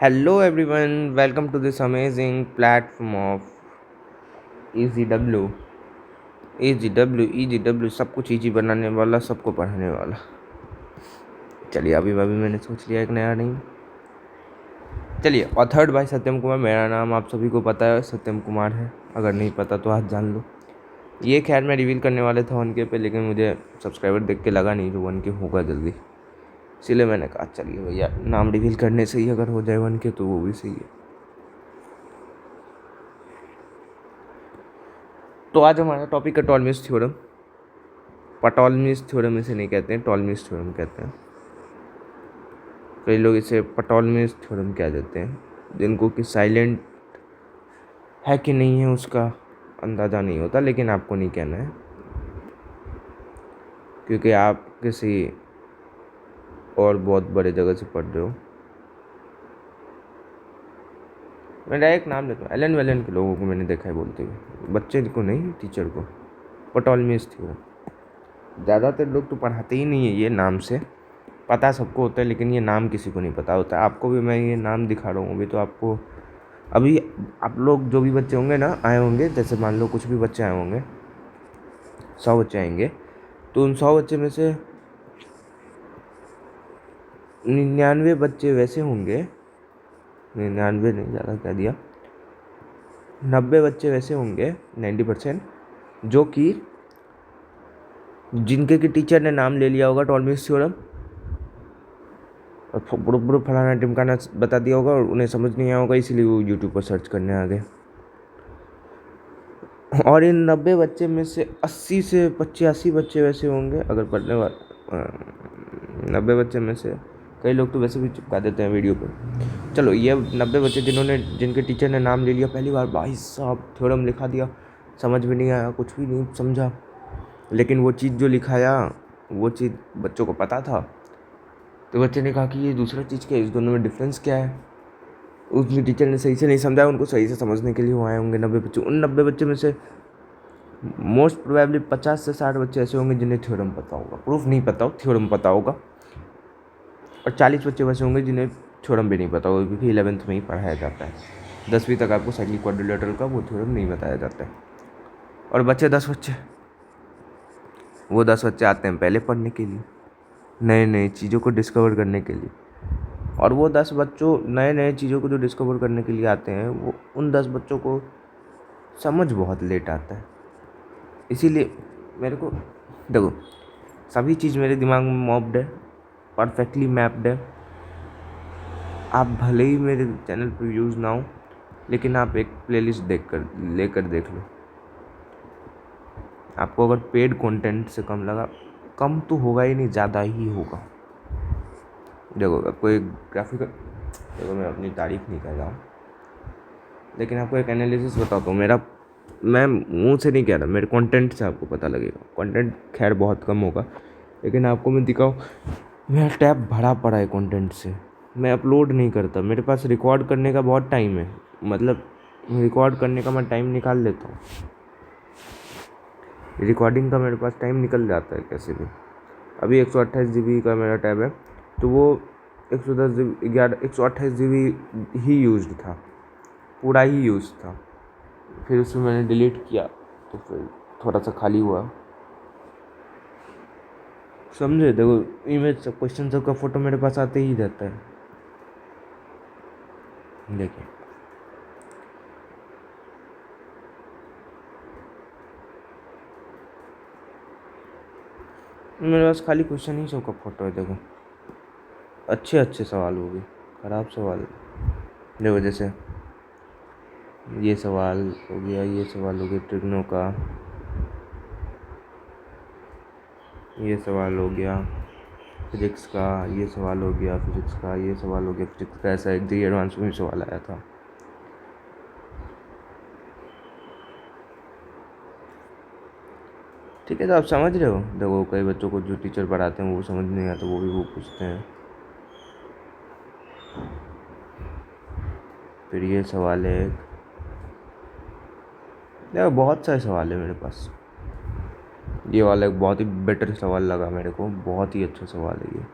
Hello everyone, welcome to this amazing platform of EasyW. EasyW सब कुछ easy बनाने वाला, सबको पढ़ाने वाला। चलिए अभी अभी मैंने सोच लिया एक नया नेम। चलिए, ऑथर्ड बाय सत्यम कुमार। मेरा नाम आप सभी को पता है, सत्यम कुमार है। अगर नहीं पता तो आज जान लो। ये खैर मैं रिवील करने वाले था 1K पे, लेकिन मुझे सब्सक्राइबर देख के लगा नहीं जो 1K होगा जल्दी, इसीलिए मैंने कहा चलिए भैया नाम रिवील करने से ही अगर हो जाए 1K तो वो भी सही है। तो आज हमारा टॉपिक है टॉलमीज थ्योरम। पटोलमीज थ्योरम इसे नहीं कहते हैं, टॉलमीज थ्योरम कहते हैं। कई लोग इसे पटोलमीज थ्योरम कह देते हैं, जिनको कि साइलेंट है कि नहीं है उसका अंदाज़ा नहीं होता, लेकिन आपको नहीं कहना है क्योंकि आप किसी और बहुत बड़े जगह से पढ़ रहे हो। मैं डायरेक्ट नाम लेता हूँ, एलन वेलन के लोगों को मैंने देखा है बोलते हुए, बच्चे को नहीं, टीचर को। पटोलमीज थ्योरम ज़्यादातर लोग तो पढ़ाते ही नहीं है ये नाम से, पता सबको होता है लेकिन ये नाम किसी को नहीं पता होता। आपको भी मैं ये नाम दिखा रहा हूँ अभी, तो आपको अभी आप लोग जो भी बच्चे होंगे ना आए होंगे, जैसे मान लो कुछ भी बच्चे आए होंगे, 100 बच्चे आएंगे, तो उन 100 बच्चे में से 99 बच्चे वैसे होंगे, 99 नहीं, ज़्यादा कह दिया, 90 बच्चे वैसे होंगे, 90%, जो कि जिनके कि टीचर ने नाम ले लिया होगा टॉलमीज थ्योरम और पूरा फलाना टिमकाना बता दिया होगा और उन्हें समझ नहीं आया होगा, इसीलिए वो यूट्यूब पर सर्च करने आ गए। और इन 90 बच्चे में से 80 से 85 बच्चे वैसे होंगे, अगर पढ़ने वाले 90 बच्चे में से कई लोग तो वैसे भी चिपका देते हैं वीडियो पे। चलो, ये 90 बच्चे जिनके टीचर ने नाम ले लिया पहली बार, भाई साहब थ्योरम लिखा दिया, समझ में नहीं आया, कुछ भी नहीं समझा, लेकिन वो चीज़ जो लिखाया वो चीज़ बच्चों को पता था, तो बच्चे ने कहा कि ये दूसरा चीज़ क्या है, इस दोनों में डिफरेंस क्या है। उस टीचर ने सही से नहीं समझाया, उनको सही से समझने के लिए वो आए होंगे 90 बच्चे। उन 90 बच्चे में से मोस्ट प्रोबेबली 50 से 60 बच्चे ऐसे होंगे जिन्हें थ्योरम पता होगा, प्रूफ नहीं पता हो, थ्योरम पता होगा। और 40 बच्चे वैसे होंगे जिन्हें थ्योरम भी नहीं पता होगा, क्योंकि 11th में ही पढ़ाया जाता है। 10वीं तक आपको साइक्लिक क्वाड्रिलेटरल का वो थ्योरम नहीं बताया जाता है। और बच्चे 10 बच्चे, वो 10 बच्चे आते हैं पहले पढ़ने के लिए, नए नए चीज़ों को डिस्कवर करने के लिए। और वो 10 बच्चों नए नए चीज़ों को जो डिस्कवर करने के लिए आते हैं, वो उन 10 बच्चों को समझ बहुत लेट आता है। इसीलिए मेरे को देखो, सभी चीज़ मेरे दिमाग में मॉप्ड है, परफेक्टली मैप्ड है। आप भले ही मेरे चैनल पर व्यूज़ ना हो, लेकिन आप एक प्लेलिस्ट लेकर देख लो। आपको अगर पेड कंटेंट से कम लगा, कम तो होगा ही नहीं, ज़्यादा ही होगा। देखो, आपको एक ग्राफिकल, देखो मैं अपनी तारीफ नहीं कर रहा हूँ, लेकिन आपको एक एनालिसिस बताता हूँ मेरा। मैं मुंह से नहीं कह रहा, मेरे कंटेंट से आपको पता लगेगा। कंटेंट खैर बहुत कम होगा, लेकिन आपको मैं दिखाऊँ, मेरा टैब भरा पड़ा है कंटेंट से। मैं अपलोड नहीं करता, मेरे पास रिकॉर्ड करने का बहुत टाइम है, मतलब रिकॉर्ड करने का मैं टाइम निकाल लेता हूँ, रिकॉर्डिंग का मेरे पास टाइम निकल जाता है कैसे भी। अभी 128 GB का मेरा टैब है, तो वो 128 GB ही यूज्ड था, पूरा ही यूज़ था। फिर उसमें मैंने डिलीट किया, तो फिर थोड़ा सा खाली हुआ, समझे। देखो, इमेज सब, क्वेश्चन सब का फ़ोटो मेरे पास आते ही रहता है। देखिए, मेरे पास खाली क्वेश्चन ही सब का फ़ोटो है। देखो, अच्छे अच्छे सवाल हो गए, ख़राब सवाल। देखो, जैसे ये सवाल हो गया, ये सवाल हो गया ट्रिग्नो का, ये सवाल हो गया फिजिक्स का, ये सवाल हो गया फिजिक्स का, ये सवाल हो गया फिजिक्स का। ऐसा एक एडवांस में सवाल आया था। ठीक है, तो आप समझ रहे हो। देखो, कई बच्चों को जो टीचर पढ़ाते हैं वो समझ नहीं आता, वो भी वो पूछते हैं। फिर ये सवाल है एक, देखो बहुत सारे सवाल है मेरे पास। ये वाला एक बहुत ही बेटर सवाल लगा मेरे को, बहुत ही अच्छा सवाल है ये।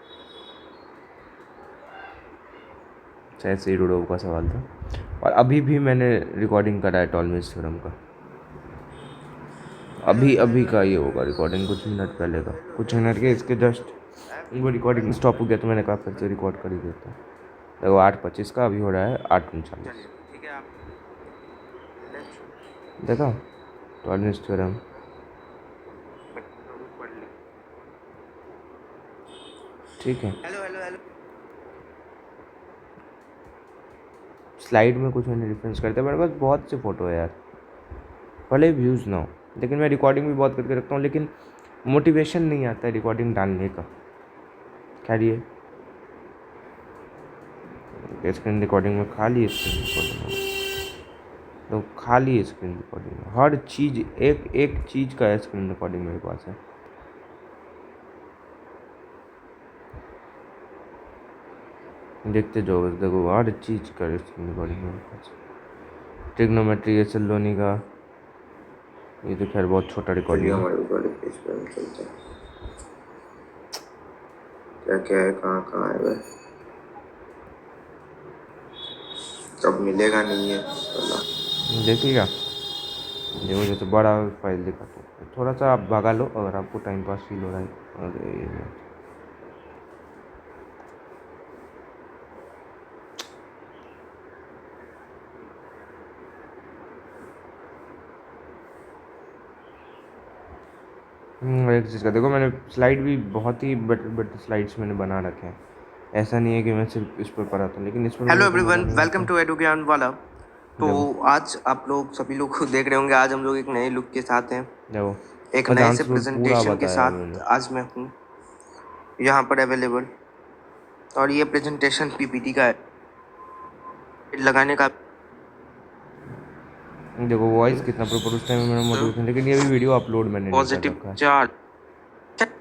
शायद से रूडोव का सवाल था। और अभी भी मैंने रिकॉर्डिंग करा है टॉलमिस थ्योरम का, अभी का ये होगा रिकॉर्डिंग, कुछ मिनट पहले का, कुछ मिनट के इसके जस्ट वो रिकॉर्डिंग स्टॉप हो गया तो मैंने कहा फिर से रिकॉर्ड कर ही देता। देखो 8:25 का अभी हो रहा है 8:39। देखा टॉलमिस थ्योरम। ठीक है, स्लाइड में कुछ मैंने रेफरेंस करते हैं, मेरे पास बहुत से फ़ोटो है यार, भले व्यूज़ ना हो, लेकिन मैं रिकॉर्डिंग भी बहुत करके रखता हूँ, लेकिन मोटिवेशन नहीं आता है रिकॉर्डिंग डालने का। खैर ये स्क्रीन रिकॉर्डिंग में खाली स्क्रीन रिकॉर्डिंग में तो खाली स्क्रीन रिकॉर्डिंग में हर चीज़ एक एक चीज़ का स्क्रीन रिकॉर्डिंग मेरे पास है। देखते जाओ बस, देखो हर चीज़ का स्क्रीन रिकॉर्डिंग मेरे पास। ट्रिग्नोमेट्री एस एल लोनी का, ये तो खैर बहुत छोटा रिकॉर्डिंग है। क्या क्या है, कहाँ कहाँ है वह, कब मिलेगा नहीं है देखिएगा। देखो जैसे बड़ा फाइल दिखा तो थोड़ा सा आप भगा लो अगर आपको टाइम पास फील हो रहा है। अरे एक चीज़ का देखो, मैंने स्लाइड भी बहुत ही बेटर स्लाइड्स मैंने बना रखे हैं, ऐसा नहीं है कि मैं सिर्फ इस पर पढ़ा था, लेकिन इसमें हेलो एवरीवन, वेलकम टू एडु ज्ञान वाला। तो आज आप लोग सभी लोग देख रहे होंगे, आज हम लोग एक नए लुक के साथ हैं, एक नए से प्रेजेंटेशन के साथ आज मैं हूँ यहाँ पर अवेलेबल। और ये प्रेजेंटेशन पीपीटी का है, लगाने का देखो वॉइस कितना प्रॉपर उस टाइम में मेरा मोटिवेशन, लेकिन ये भी वीडियो अपलोड मैंने नहीं कर रखा है। चार्ज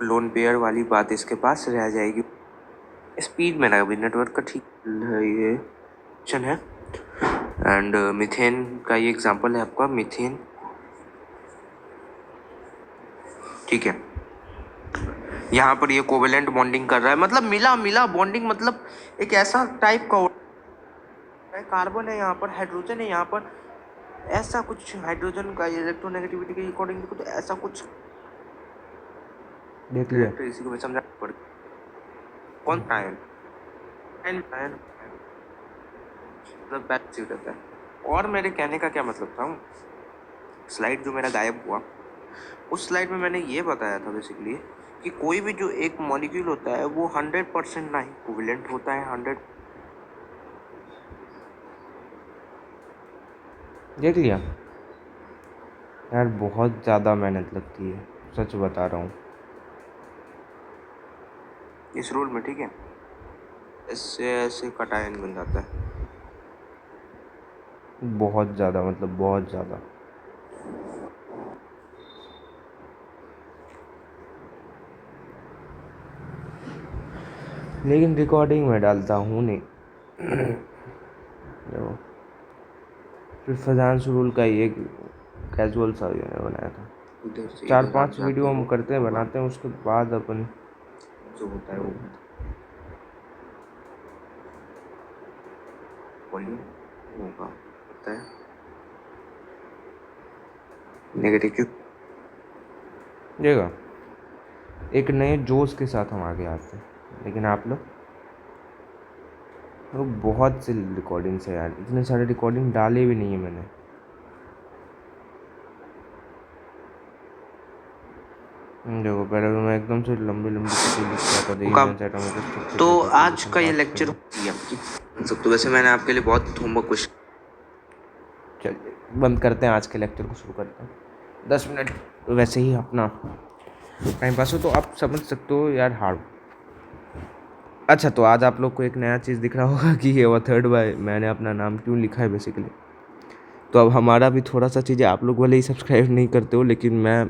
लोन पेयर वाली बात इसके पास रह जाएगी। स्पीड में ना अभी नेटवर्क का ठीक ये ऑप्शन है। एंड मीथेन का ये एग्जांपल है आपका, मीथेन, ठीक है। यहाँ पर ये कोवेलेंट बॉन्डिंग कर रहा है, मतलब मिला मिला बॉन्डिंग, मतलब एक ऐसा टाइप का कार्बन है, यहाँ पर हाइड्रोजन है, यहाँ पर ऐसा कुछ हाइड्रोजन का इलेक्ट्रोनेगेटिविटी के अकॉर्डिंग देखो तो ऐसा कुछ देख लिया, इसी को मैं समझा पड़ कौन आयन आयन मतलब बैक सीट होता है। और मेरे कहने का क्या मतलब था, स्लाइड जो मेरा गायब हुआ, उस स्लाइड में मैंने ये बताया था बेसिकली कि कोई भी जो एक मॉलिक्यूल होता है वो 100% ना ही कोवेलेंट होता है 100। देख लिया यार, बहुत ज़्यादा मेहनत लगती है, सच बता रहा हूँ इस रूल में, ठीक है। इससे ऐसे कटायन बन जाता है, बहुत ज़्यादा, मतलब बहुत ज़्यादा। लेकिन रिकॉर्डिंग में डालता हूँ नहीं। देखो फिर फजान रूल का ये कैजुअल सा बनाया था, 4-5 वीडियो हम करते हैं बनाते हैं, उसके बाद अपन जो होता है वो वॉल्यूम होगा, होता है नेगेटिव क्यों देगा। एक नए जोश के साथ हम आगे आते हैं, लेकिन आप लोग बहुत से रिकॉर्डिंग्स है यार, इतने सारे रिकॉर्डिंग डाले भी नहीं है मैंने। देखो पहले तो मैं एकदम से लंबी लंबी चीज़ें लिखता था, तो आज का ये लेक्चर सब तो वैसे मैंने आपके लिए बहुत होमवर्क कुछ। चलिए बंद करते हैं, आज के लेक्चर को शुरू करते हैं। 10 मिनट वैसे ही अपना टाइम पास हो तो आप समझ सकते हो यार हार्ड। अच्छा तो आज आप लोग को एक नया चीज़ दिख रहा होगा कि ये थर्ड बाय मैंने अपना नाम क्यों लिखा है बेसिकली। तो अब हमारा भी थोड़ा सा चीज़ें, आप लोग वाले ही सब्सक्राइब नहीं करते हो, लेकिन मैं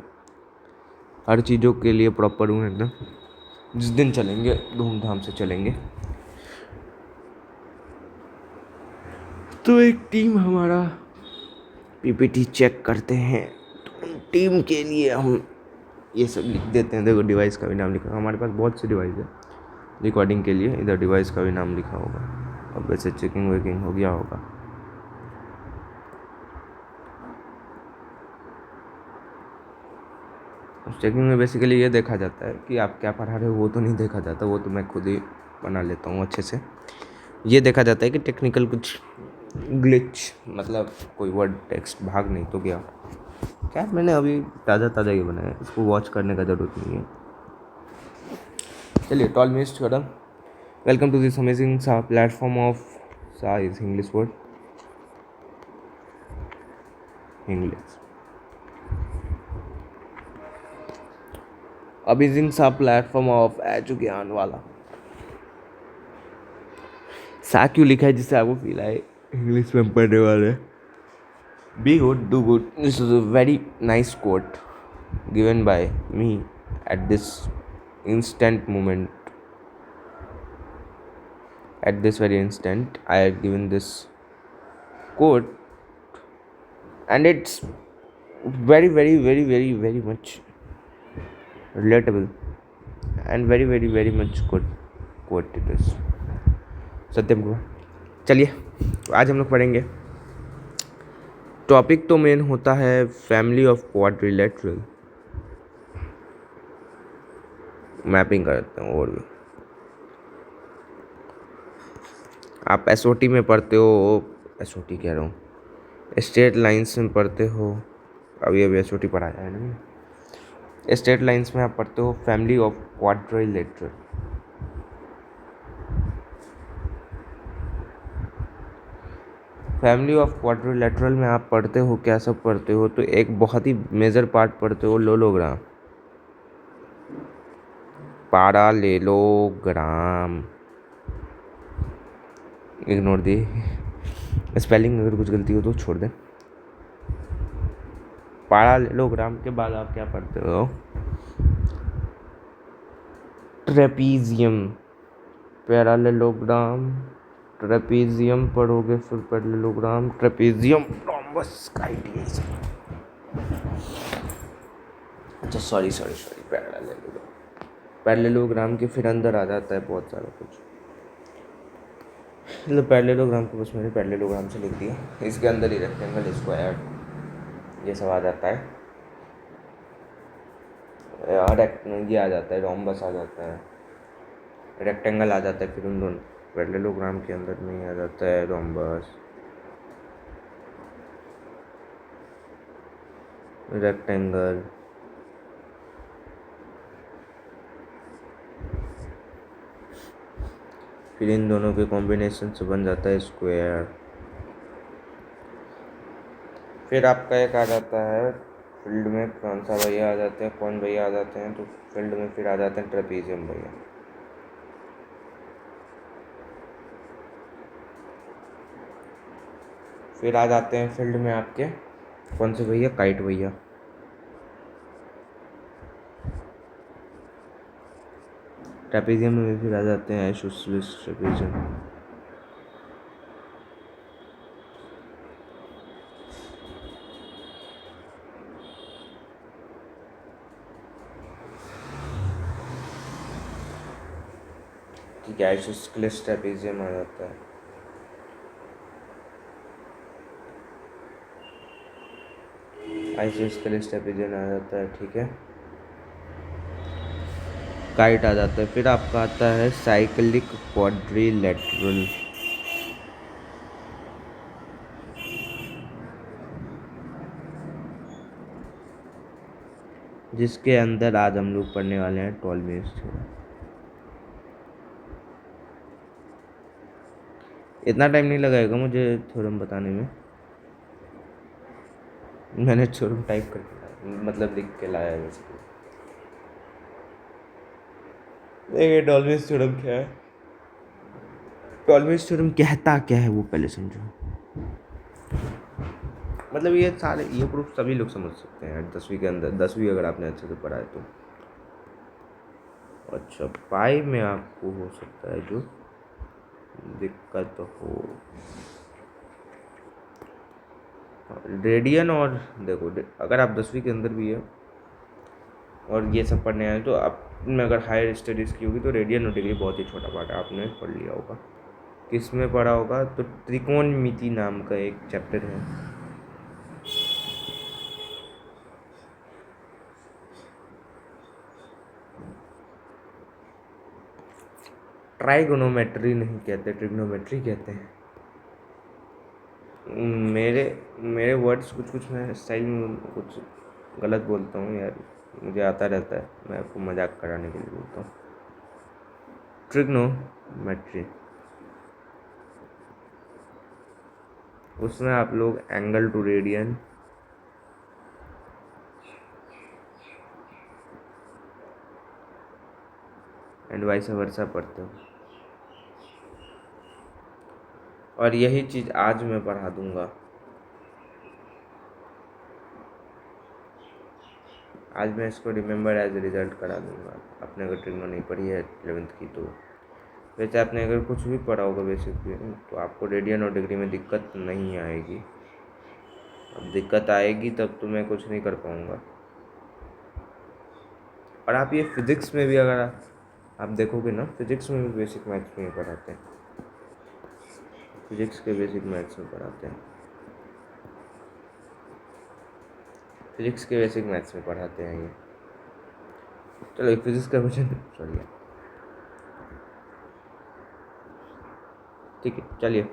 हर चीज़ों के लिए प्रॉपर हूँ एकदम। जिस दिन चलेंगे धूमधाम से चलेंगे। तो एक टीम हमारा पीपीटी चेक करते हैं, तो टीम के लिए हम ये सब लिख देते हैं। देखो डिवाइस का भी नाम लिखा, हमारे पास बहुत से डिवाइस है रिकॉर्डिंग के लिए, इधर डिवाइस का भी नाम लिखा होगा। अब वैसे चेकिंग वेकिंग हो गया होगा। चेकिंग में बेसिकली ये देखा जाता है कि आप क्या पढ़ा रहे हो, वो तो नहीं देखा जाता, वो तो मैं खुद ही बना लेता हूँ अच्छे से। ये देखा जाता है कि टेक्निकल कुछ ग्लिच, मतलब कोई वर्ड टेक्स्ट भाग नहीं तो गया। क्या मैंने अभी ताज़ा ये बनाया है, इसको वॉच करने का ज़रूरत नहीं है। चलिए, टॉल मिस्ट खत्म। वेलकम टू दिस अमेजिंग सा प्लेटफॉर्म ऑफ सा is English word, English amazing सा प्लेटफॉर्म ऑफ एजू ज्ञान वाला। सा क्यों लिखा है, जिससे आपको फील आए इंग्लिश में पढ़ने वाले। Be good, do good. This is a very nice quote given by me at this instant moment. At this very instant, I have given this quote, and it's very much relatable and very much good quote it is. सत्यम को चलिए, आज हम लोग पढ़ेंगे। Topic तो main होता है family of quadrilateral. Mapping करते हैं। और भी आप एसओटी में पढ़ते हो, एसओटी कह रहा हूँ, स्ट्रेट लाइंस में पढ़ते हो। अभी एसओटी पढ़ाया है ना। स्ट्रेट लाइंस में आप पढ़ते हो family of quadrilateral. Family of quadrilateral में आप पढ़ते हो, क्या सब पढ़ते हो, तो एक बहुत ही मेजर पार्ट पढ़ते हो लोलोग्राम, पैरालेलोग्राम। इग्नोर दी स्पेलिंग, अगर कुछ गलती हो तो छोड़ दें। पैरालेलोग्राम के बाद आप क्या पढ़ते हो, ट्रेपीजियम। पैरालेलोग्राम, ट्रेपीजियम पढ़ोगे, फिर पैरेललोग्राम, ट्रेपीजियम, रोम्बस, काइटियस। अच्छा सॉरी, पैरेललोग्राम के फिर अंदर आ जाता है बहुत सारा कुछ। मतलब पैरेललोग्राम को बस मैंने पैरेललोग्राम से लिख दिया। इसके अंदर ही रेक्टेंगल, स्क्वायर, ये सब आ जाता है। ये आ जाता है, रोम्बस आ जाता है, रेक्टेंगल आ जाता है। फिर उन दोनों पैरेललोग्राम के अंदर में ही आ जाता है रोम्बस, रेक्टेंगल, फिर इन दोनों के कॉम्बिनेशन से बन जाता है स्क्वायर। फिर आपका एक आ जाता है फील्ड में, कौन सा भैया आ जाते हैं, कौन भैया आ जाते हैं, तो फील्ड में फिर आ जाते हैं ट्रेपीजियम भैया। फिर आ जाते हैं फील्ड में आपके कौन से भैया, काइट भैया। ट्रेपीजियम में फिर आ जाते हैं आइसोसेलेस ट्रेपीजियम। ठीक है, आइसोसेलेस ट्रेपीजियम आ जाता है। आइसोसेलेस ट्रेपीजियम आ जाता है, ठीक है। काइट आ जाता है। फिर आपका आता है साइक्लिक क्वाड्रिलेटरल। जिसके अंदर आज हम लोग पढ़ने वाले हैं टॉलमीज थ्योरम। इतना टाइम नहीं लगाएगा मुझे थ्योरम बताने में। मैंने थ्योरम टाइप करके मतलब लिख के लाया है बेसिकली। देखिए टॉलमीज थ्योरम क्या है। टॉलमीज थ्योरम कहता क्या है वो पहले समझो। मतलब ये सारे ये प्रूफ सभी लोग समझ सकते हैं 10वीं के अंदर, 10वीं अगर आपने अच्छे से पढ़ा है तो। अच्छा, पाई में आपको हो सकता है जो दिक्कत हो, रेडियन। और देखो अगर आप 10वीं के अंदर भी है और ये सब पढ़ने आए तो आप में अगर हायर स्टडीज़ की होगी तो रेडियन और डिग्री बहुत ही छोटा पार्ट है, आपने पढ़ लिया होगा किस में पढ़ा होगा, तो त्रिकोणमिति नाम का एक चैप्टर है। ट्राइगोनोमेट्री नहीं कहते, ट्रिग्नोमेट्री कहते हैं। मेरे वर्ड्स कुछ मैं स्टाइल में कुछ गलत बोलता हूँ यार, मुझे आता रहता है, मैं आपको मजाक कराने के लिए बोलता हूँ। ट्रिग्नोमेट्री, उसमें आप लोग angle to radian, and vice versa पढ़ते हो, और यही चीज़ आज मैं पढ़ा दूंगा। आज मैं इसको रिमेंबर एज रिजल्ट करा दूंगा। आपने अगर ट्रिग्नो नहीं पढ़ी है 11th की, तो वैसे आपने अगर कुछ भी पढ़ा होगा बेसिक भी, तो आपको रेडियन और डिग्री में दिक्कत नहीं आएगी। अब दिक्कत आएगी तब तो मैं कुछ नहीं कर पाऊँगा। और आप ये फिज़िक्स में भी अगर आप देखोगे ना, फिज़िक्स में भी बेसिक मैथ्स में पढ़ाते हैं, फिज़िक्स के बेसिक मैथ्स में पढ़ाते हैं, फिज़िक्स के बेसिक मैथ्स में पढ़ाते हैं ये। चलो एक फिज़िक्स का क्वेश्चन, सॉरी, ठीक है। चलिए,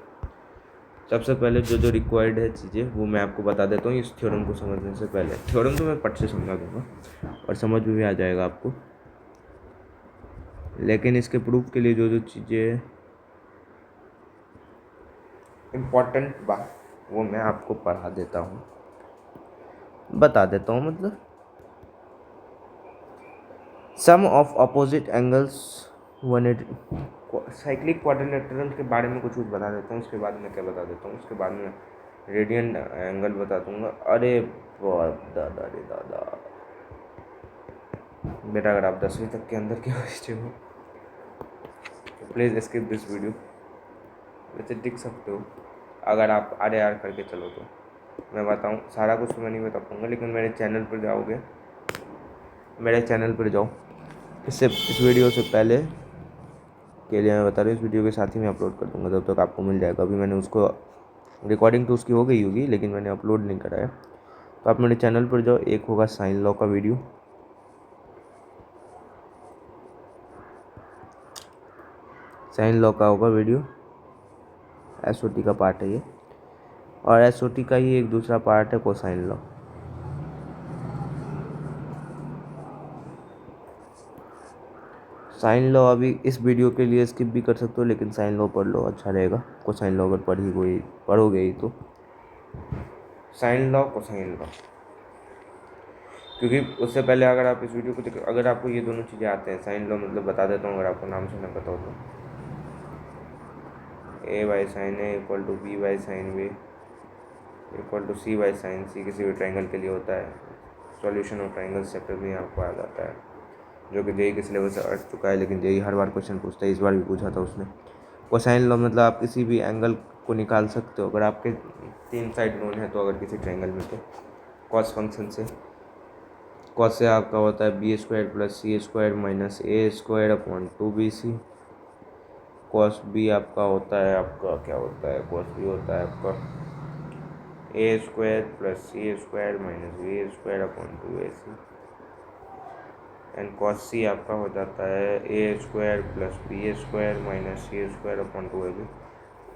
सबसे पहले जो रिक्वायर्ड है चीज़ें वो मैं आपको बता देता हूँ इस थ्योरम को समझने से पहले। थ्योरम तो मैं पट से समझा दूँगा और समझ में भी आ जाएगा आपको, लेकिन इसके प्रूफ के लिए जो चीज़ें इम्पॉर्टेंट बात वो मैं आपको पढ़ा देता हूँ, बता देता हूँ। मतलब sum of opposite angles 180, cyclic quadrilateral के बारे में कुछ बता देता हूँ। उसके बाद मैं क्या बता देता हूँ, उसके बाद में रेडियन एंगल बता दूंगा। अरे दादा रे दादा, बेटा अगर आप 10वीं तक के अंदर के बच्चे हो तो प्लीज़ स्किप दिस वीडियो। वैसे टिक सकते हो अगर आप RAR करके चलो तो। मैं बताऊँ सारा कुछ तो मैं नहीं बता पाऊँगा, लेकिन मेरे चैनल पर जाओगे, मेरे चैनल पर जाओ, इस वीडियो से पहले के लिए मैं बता रहा हूँ, इस वीडियो के साथ ही मैं अपलोड कर दूँगा, तब तक आपको मिल जाएगा। अभी मैंने उसको रिकॉर्डिंग तो उसकी हो गई होगी, लेकिन मैंने अपलोड नहीं कराया। तो आप मेरे चैनल पर जाओ, एक होगा साइन लॉ का वीडियो, साइन लॉ का होगा वीडियो, SOT का पार्ट है ये, और SOT का ही एक दूसरा पार्ट है कोसाइन लॉ। साइन लॉ अभी इस वीडियो के लिए स्किप भी कर सकते हो, लेकिन साइन लॉ पढ़ लो, अच्छा रहेगा। कोसाइन लॉ अगर पढ़ोगे ही तो साइन लॉ, कोसाइन लॉ, क्योंकि उससे पहले अगर आप इस वीडियो को अगर आपको ये दोनों चीज़ें आते हैं, साइन लॉ मतलब बता देता हूँ अगर आपको नाम से न पता हो तो, A/sin A equal to B/sin B equal to C/sin C किसी भी ट्राइंगल के लिए होता है। सॉल्यूशन ऑफ ट्राइंगल चैप्टर भी आपको आ जाता है, जो कि JEE के सिलेबस से हट चुका है, लेकिन JEE हर बार क्वेश्चन पूछता है, इस बार भी पूछा था उसने। कोसाइन लॉ मतलब आप किसी भी एंगल को निकाल सकते हो अगर आपके 3 साइड नोन है तो, अगर किसी ट्राइंगल में तो कॉस फंक्शन से। कॉस से आपका होता है B² + C² - A² upon 2BC। Cos B आपका होता है, आपका क्या होता है, कॉस बी होता है आपका A² + C² - B² upon 2AC। And cos सी आपका हो जाता है A² + B² - C² upon 2AB।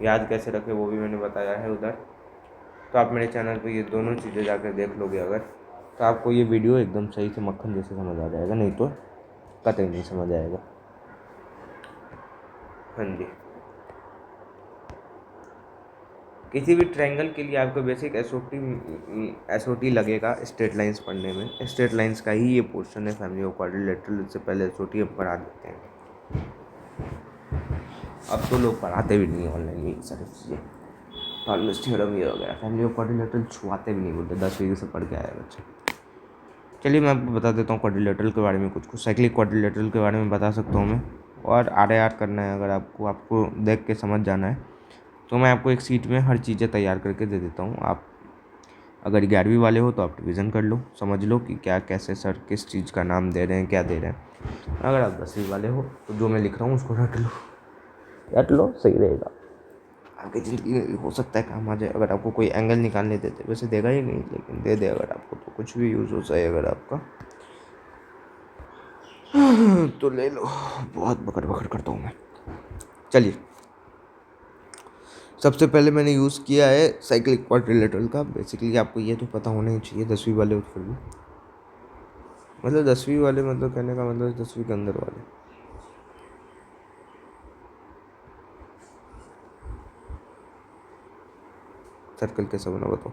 याद कैसे रखें वो भी मैंने बताया है उधर, तो आप मेरे चैनल पे ये दोनों चीज़ें जाकर देख लोगे अगर, तो आपको ये वीडियो एकदम सही से मक्खन जैसे समझ आ जाएगा, नहीं तो कतई नहीं समझ आएगा। हाँ जी, किसी भी ट्रायंगल के लिए आपको बेसिक SOT लगेगा स्ट्रेट लाइंस पढ़ने में। स्ट्रेट लाइंस का ही ये पोर्शन है फैमिली ऑफ क्वाड्रिलेटरल, इससे पहले SOT हम पढ़ा देते हैं। अब तो लोग पढ़ाते भी नहीं ऑनलाइन में सारी चीज़ें, टॉलमस थ्योरम ये वगैरह, फैमिली ऑफ क्वाड्रिलेटरल छुआते भी नहीं, बोलते 10वीं से पढ़ के आया बच्चा। चलिए मैं आपको बता देता हूँ क्वाड्रिलेटरल के बारे में कुछ साइक्लिक क्वाड्रिलेटरल के बारे में बता सकता हूँ मैं। और RAR करना है अगर आपको देख के समझ जाना है, तो मैं आपको एक सीट में हर चीज़ें तैयार करके दे देता हूँ। आप अगर 11वीं वाले हो तो आप रिविज़न कर लो, समझ लो कि क्या कैसे सर किस चीज़ का नाम दे रहे हैं, क्या दे रहे हैं। अगर आप 10वीं वाले हो तो जो मैं लिख रहा हूँ उसको रट लो, सही रहेगा। आपकी ज़िंदगी में भी हो सकता है काम आ जाए अगर आपको कोई एंगल निकालने देते। वैसे देगा ही नहीं, लेकिन दे दे अगर आपको, तो कुछ भी यूज़ हो जाए अगर आपका तो ले लो। बहुत बकड़ बकड़ करता हूँ मैं। चलिए, सबसे पहले मैंने यूज़ किया है साइक्लिक क्वाड्रिलेटरल का। बेसिकली आपको ये तो पता होना ही चाहिए, 10वीं वाले फिर भी, मतलब 10वीं वाले, मतलब कहने का मतलब 10वीं के अंदर वाले। सर्कल कैसा बना बताओ?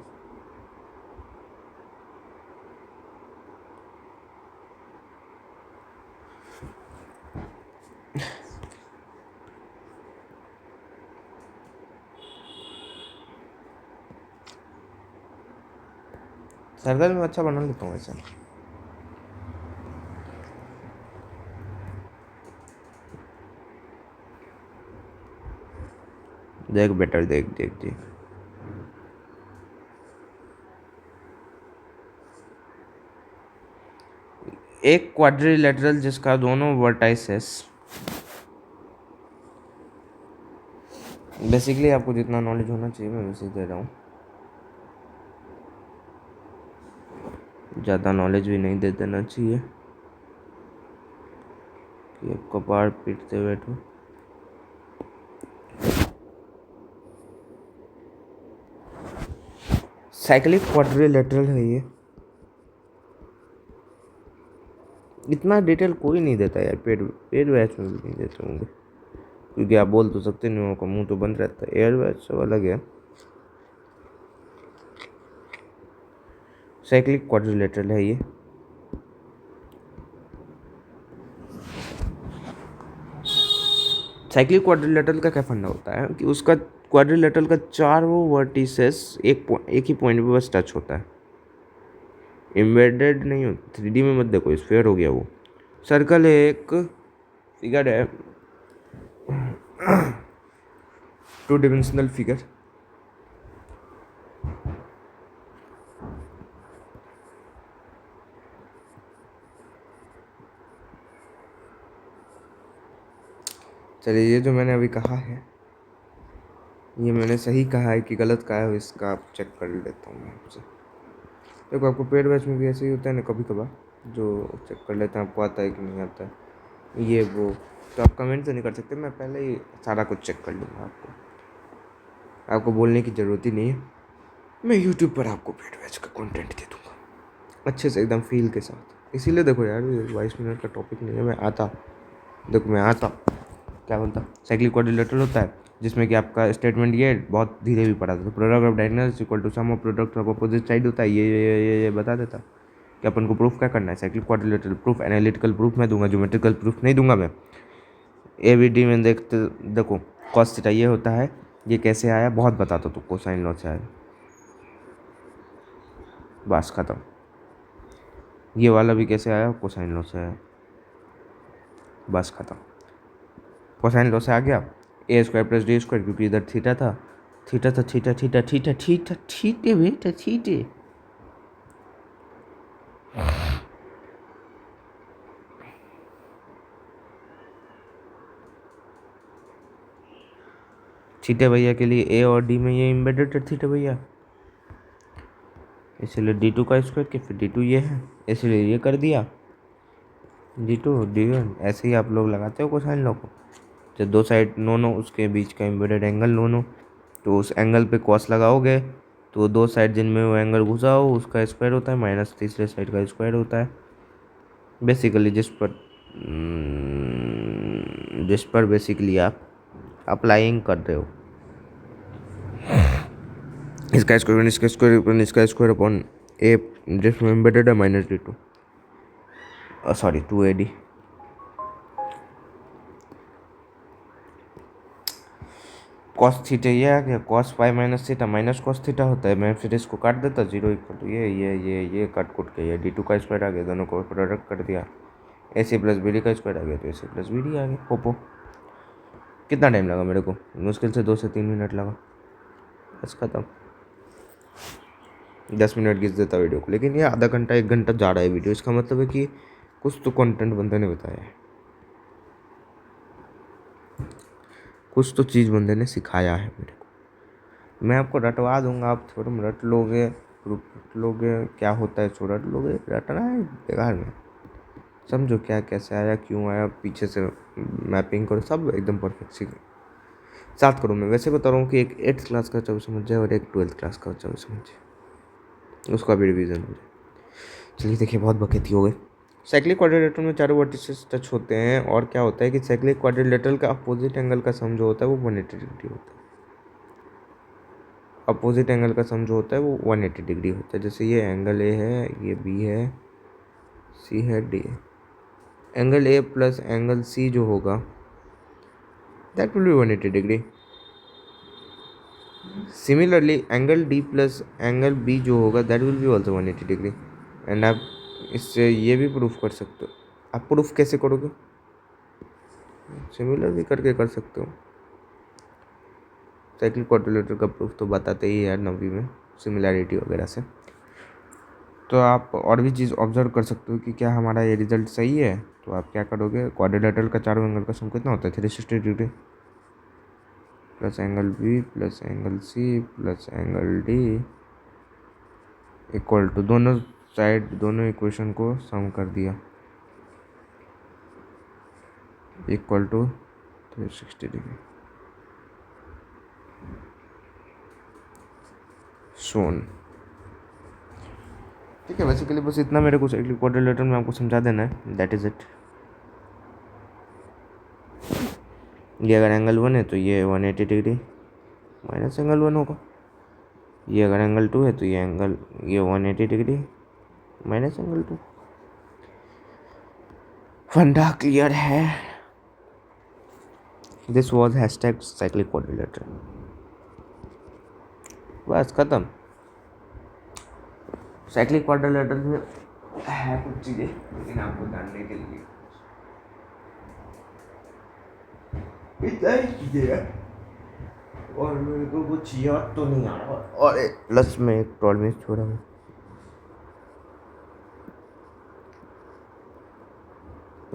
सर्कल में अच्छा बना लेता हूँ ऐसा। देख बेटर, देख देख देख, एक क्वाड्रिलेटरल जिसका दोनों वर्टाइसेस, बेसिकली आपको जितना नॉलेज होना चाहिए मैं वैसे दे रहा हूँ, ज़्यादा नॉलेज भी नहीं दे देना चाहिए कि आपको कपार पीटते बैठो। साइक्लिक क्वाड्रिलेटरल है ये। इतना डिटेल कोई नहीं देता यार, पेड बैच में भी नहीं देते होंगे, क्योंकि आप बोल तो सकते नहीं हो, का मुंह तो बंद रहता है। एयर बैच सब अलग है। साइक्लिक क्वाड्रिलेटरल है ये। साइक्लिक क्वाड्रिलेटरल का क्या फंडा होता है कि उसका क्वाड्रिलेटरल का चारों वर्टिसेस एक ही पॉइंट पे बस टच होता है, एम्बेडेड नहीं हो। 3D में मत देखो, स्फीयर हो गया वो। सर्कल एक फिगर है, 2 डायमेंशनल फिगर। चलिए, ये जो मैंने अभी कहा है, ये मैंने सही कहा है कि गलत कहा है, इसका आप चेक कर लेता हूँ मैं आपसे। देखो, आपको पेड बैच में भी ऐसे ही होता है ना कभी कभार, जो चेक कर लेते हैं आपको आता है कि नहीं आता है, ये वो। तो आप कमेंट तो नहीं कर सकते, मैं पहले ही सारा कुछ चेक कर लूँगा। आपको बोलने की ज़रूरत ही नहीं है। मैं यूट्यूब पर आपको पेड बैच का कंटेंट दे दूँगा अच्छे से, एकदम फील के साथ। इसीलिए देखो यार, 22 मिनट का टॉपिक नहीं है। मैं आता क्या बोलता, साइक्लिक क्वाड्रिलेटरल होता है जिसमें कि आपका स्टेटमेंट ये बहुत धीरे भी पढ़ा था। तो product of diagonals equal to sum of product of opposite side होता है। ये बता देता कि अपन को प्रूफ क्या करना है। Cyclic quadrilateral proof, analytical proof मैं दूंगा, ज्योमेट्रिकल प्रूफ नहीं दूंगा मैं। ABD में देखो, कॉस थीटा ये होता है, ये कैसे आया बहुत बताता तो कोसाइन लॉ से आया, बस खत्म। ये वाला भी कैसे आया, कोसाइन लॉ से आया, बस खत्म। कोसाइन लॉ से आ गया A² + D², क्योंकि इधर थीटा था, थीटे बेटा थीटे। थीटे भैया के लिए A और D में ये एम्बेडेड है थीटे भैया, इसलिए D2 का स्क्वायर के फिर D2 ये है, इसलिए ये कर दिया D2 D1। ऐसे ही आप लोग लगाते हो कोसाइन लॉ को, जब दो साइड नो उसके बीच का एम्बेडेड एंगल नो, तो उस एंगल पे कॉस लगाओगे तो दो साइड जिनमें वो एंगल घुसा हो उसका स्क्वायर होता है माइनस तीसरे साइड का स्क्वायर होता है। बेसिकली जिस पर बेसिकली आप अप्लाइंग कर रहे हो, इसका स्क्वायर इसका स्क्वायर अपॉन ए जिसमें एम्बेडेड है minus D2, sorry 2AD। Cos theta ये आ गया, cos pi minus theta minus cos theta होता है। मैं फिर इसको काट देता, 0 इक्वल टू ये कट कुट के ये D2 का स्क्वायर आ गया, दोनों को प्रोडक्ट कर दिया, AC + BD का स्क्वायर आ गया, तो AC + BD आ गया। पोपो कितना टाइम लगा मेरे को, मुश्किल से 2 से 3 मिनट लगा, बस खत्म। 10 मिनट घिस देता वीडियो को, लेकिन ये आधा घंटा 1 घंटा जा रहा है वीडियो, इसका मतलब है कि कुछ तो कंटेंट बंदे ने बताया है, कुछ तो चीज़ बंदे ने सिखाया है मेरे को। मैं आपको रटवा दूंगा, आप थोड़ा रट लोगे, रट लोगे, क्या होता है सो रट लोगे, रटना है बेकार में। समझो क्या कैसे आया, क्यों आया, पीछे से मैपिंग करो, सब एकदम परफेक्ट सीखो। 7 करो। मैं वैसे बता रहा हूँ कि एक 8th क्लास का बच्चा भी समझ जाए और एक 12th क्लास का बच्चा भी समझ जाए, उसका भी रिवीजन हो जाए। चलिए देखिए, बहुत बकेती हो गई। साइक्लिक क्वाड्रिलेटरल में चारों वर्टिसेस टच होते हैं, और क्या होता है कि साइक्लिक क्वाड्रिलेटरल का अपोजिट एंगल का सम जो होता है वो 180 डिग्री होता है। अपोजिट एंगल का सम जो होता है वो 180 डिग्री होता है। जैसे ये एंगल ए है, ये बी है, सी है, डी है। Angle A plus angle C जो होगा that will be 180 degree. Similarly angle D plus angle B जो होगा that will be also 180 degree. And आप इससे ये भी प्रूफ कर सकते हो। आप प्रूफ कैसे करोगे? सिमिलर भी करके कर सकते हो। साइक्लिक क्वाड्रिलेटरल का प्रूफ तो बताते ही है 9वीं में, सिमिलैरिटी वगैरह से। तो आप और भी चीज़ ऑब्जर्व कर सकते हो कि क्या हमारा ये रिजल्ट सही है। तो आप क्या करोगे, क्वाड्रिलेटरल का चारों एंगल का सम कितना होता है 360 degree, plus angle B plus angle C plus angle D equal to, दोनों साइड दोनों इक्वेशन को सम कर दिया, इक्वल टू 360 डिग्री सोन। ठीक है, बेसिकली बस इतना मेरे को साइक्लिक क्वाड्रिलेटरल में आपको समझा देना है, दैट इज़ इट। ये अगर एंगल 1 है तो ये 180 डिग्री माइनस एंगल 1 होगा। ये अगर एंगल 2 है तो ये 180 डिग्री माइनस एंगल 2। फंडा क्लियर है। This was hashtag cyclic quadrilateral. बस खत्म। साइक्लिक क्वाड्रिलेटरल में है कुछ चीज़ें लेकिन आपको जानने के लिए इतना ही चीज़ें है, और मेरे को कुछ याद तो नहीं आ रहा। और प्लस में एक 12 मिनट छोड़ा हूँ।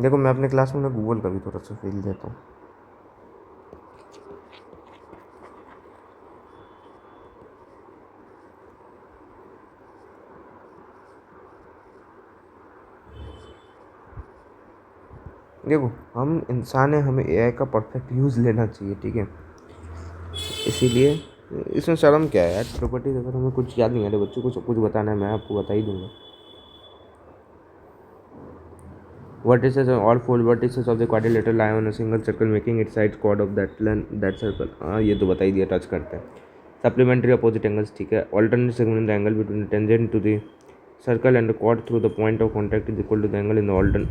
देखो, मैं अपने क्लास में ना गूगल का भी थोड़ा सा फील देता हूँ। देखो, हम इंसान हैं, हमें एआई का परफेक्ट यूज़ लेना चाहिए, ठीक है। इसीलिए इसमें शर्म क्या है यार। प्रॉपर्टीज अगर हमें कुछ याद नहीं आ रहा, बच्चों को सब कुछ बताना है, मैं आपको बता ही दूंगा। Vertices and all four vertices of the quadrilateral lie on a single circle, making its sides chord of that circle। हाँ, ये तो बता ही दिया, टच करते हैं। सप्लीमेंट्री अपोजिट एंगल्स, ठीक है। Alternate segment the angle between the tangent to the circle and the chord through the point of contact is equal to the angle in the alternate.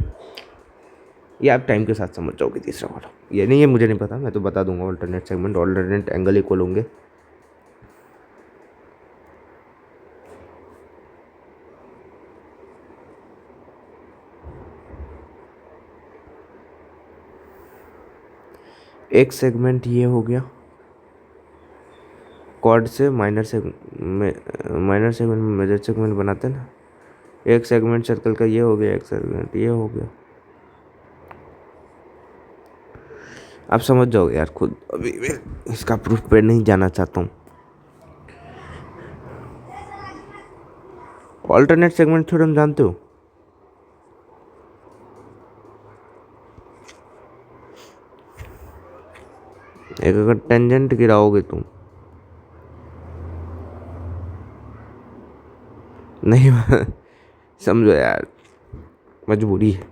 ये आप टाइम के साथ समझ जाओगे। तीसरा वाला ये नहीं है, मुझे नहीं पता, मैं तो बता दूंगा। Alternate segment alternate angle equal होंगे। एक सेगमेंट ये हो गया कॉर्ड से माइनर सेगमेंट में मेजर सेगमेंट बनाते हैं ना। एक सेगमेंट सर्कल का ये हो गया, एक सेगमेंट ये हो गया। आप समझ जाओगे यार खुद। अभी मैं इसका प्रूफ पे नहीं जाना चाहता हूँ। ऑल्टरनेट सेगमेंट थ्योरम जानते हो? एक अगर टेंजेंट गिराओगे तुम, नहीं समझो यार, मजबूरी है।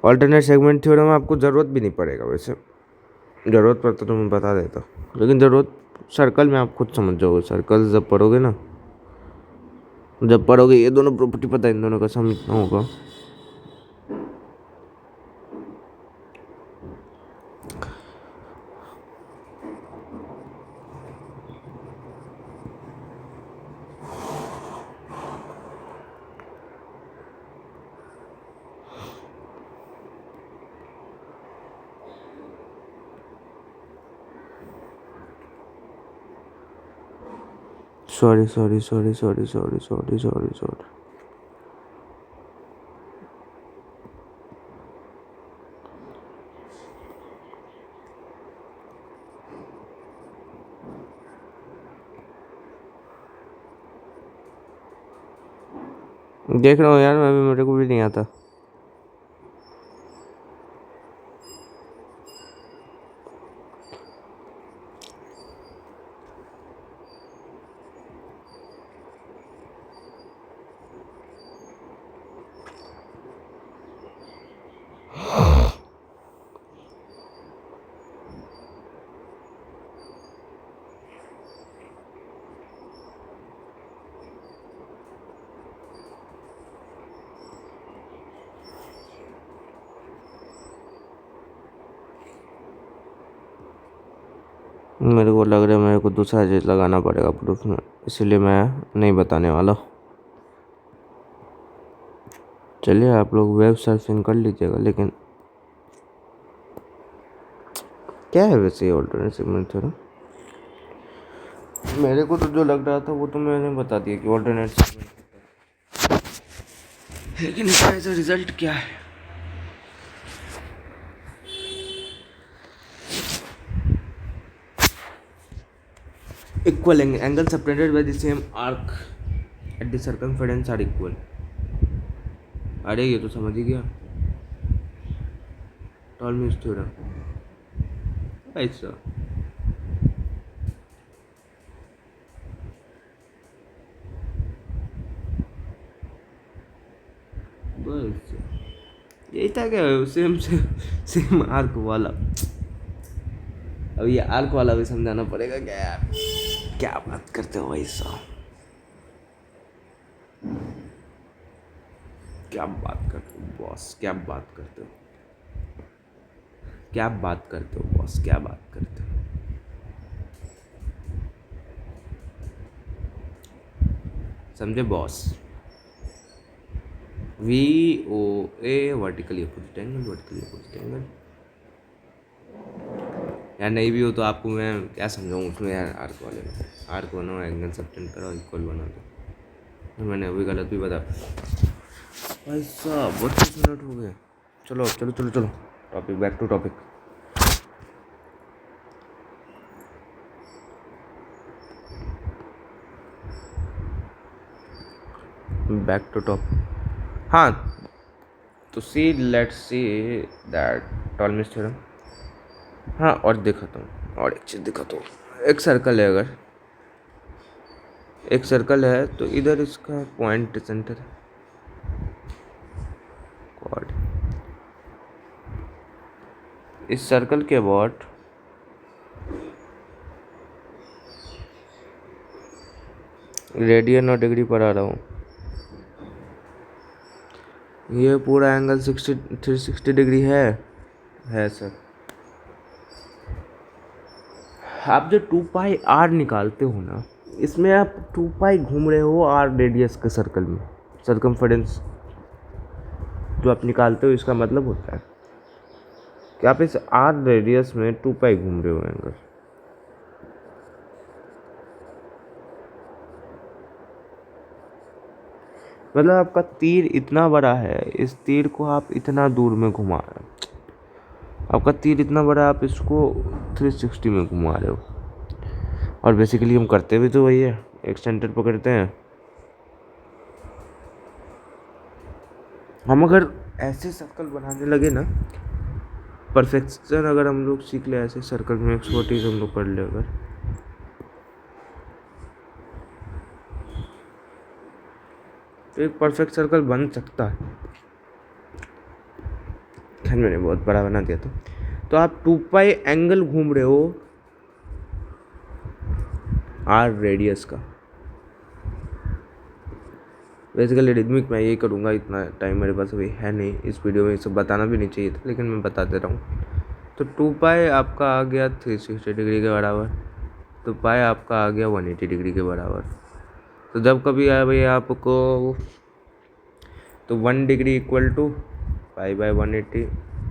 ऑल्टरनेट सेगमेंट थ्योरम आपको ज़रूरत भी नहीं पड़ेगा वैसे, ज़रूरत पड़ता तो मैं बता देता, लेकिन ज़रूरत सर्कल में आप खुद समझ जाओगे। सर्कल जब पढ़ोगे ना, जब पढ़ोगे ये दोनों प्रॉपर्टी पता है, इन दोनों का सम इतना होगा। Sorry sorry sorry sorry sorry sorry sorry sorry. देख रहा हूँ यार, मैं भी, मेरे को भी नहीं आता। मेरे को लग रहा है मेरे को दूसरा चीज़ लगाना पड़ेगा प्रूफ में, इसलिए मैं नहीं बताने वाला। चलिए आप लोग वेब सर्फिंग कर लीजिएगा, लेकिन क्या है वैसे ये ऑल्टरनेट सेगमेंट थ्योरम? मेरे को तो जो लग रहा था वो तो मैंने बता दिया कि ऑल्टरनेट सेगमेंट, लेकिन इसका ऐसा रिजल्ट क्या है? Equal angles separated by the same arc at the circumference are equal. अरे ये तो समझ ही गया, टॉलमीज थ्योरम। ऐसा बस यही था क्या? सेम आर्क वाला। अब ये आर्क वाला भी समझाना पड़ेगा क्या यार? क्या बात करते हो भाई साहब, क्या बात करते हो बॉस, क्या बात करते हो, क्या बात करते हो बॉस, क्या बात करते हो? समझे boss? V O A vertically opposite angle, vertically opposite angle. यार नहीं भी हो तो आपको मैं क्या समझाऊँ उसमें यार? आर्क वाले में आर्क बनाओ, एंगल सबटेंड करो, इक्वल बना दो। मैंने अभी गलत भी बता भाई साहब। 32 मिनट हो गए। चलो चलो चलो चलो, topic, back to topic. Back to top. हाँ तो see, let's see that Ptolemy's theorem. हाँ और दिखाता हूँ, और एक चीज़ दिखाता हूँ। एक सर्कल है, अगर एक सर्कल है तो इधर इसका पॉइंट सेंटर है, कॉर्ड। इस सर्कल के अबाउट रेडियन और डिग्री पर आ रहा हूँ। ये पूरा एंगल 360 डिग्री है सर। आप जो 2πr निकालते हो ना, इसमें आप 2π घूम रहे हो r रेडियस के सर्कल में। सर्कमफरेंस जो आप निकालते हो, इसका मतलब होता है कि आप इस r रेडियस में 2π घूम रहे हो एंगल। मतलब आपका तीर इतना बड़ा है, इस तीर को आप इतना दूर में घुमा रहे हो। आपका तीर इतना बड़ा, आप इसको 360 में घुमा रहे हो। और बेसिकली हम करते भी तो वही है, एक सेंटर पकड़ते हैं। हम अगर ऐसे सर्कल बनाने लगे ना, परफेक्शन अगर हम लोग सीख ले, ऐसे सर्कल में एक्सपर्टीज हम लोग कर ले अगर, तो एक परफेक्ट सर्कल बन सकता है। खैर मैंने बहुत बड़ा बना दिया था। तो आप 2π एंगल घूम रहे हो r रेडियस का। बेसिकली रिदमिक मैं यही करूँगा, इतना टाइम मेरे पास अभी है नहीं, इस वीडियो में सब बताना भी नहीं चाहिए था, लेकिन मैं बता दे रहा हूँ। तो 2π आपका आ गया 360 डिग्री के बराबर, तो π आपका आ गया 180 डिग्री के बराबर। तो जब कभी आए भाई आपको, तो 1 डिग्री इक्वल टू π/180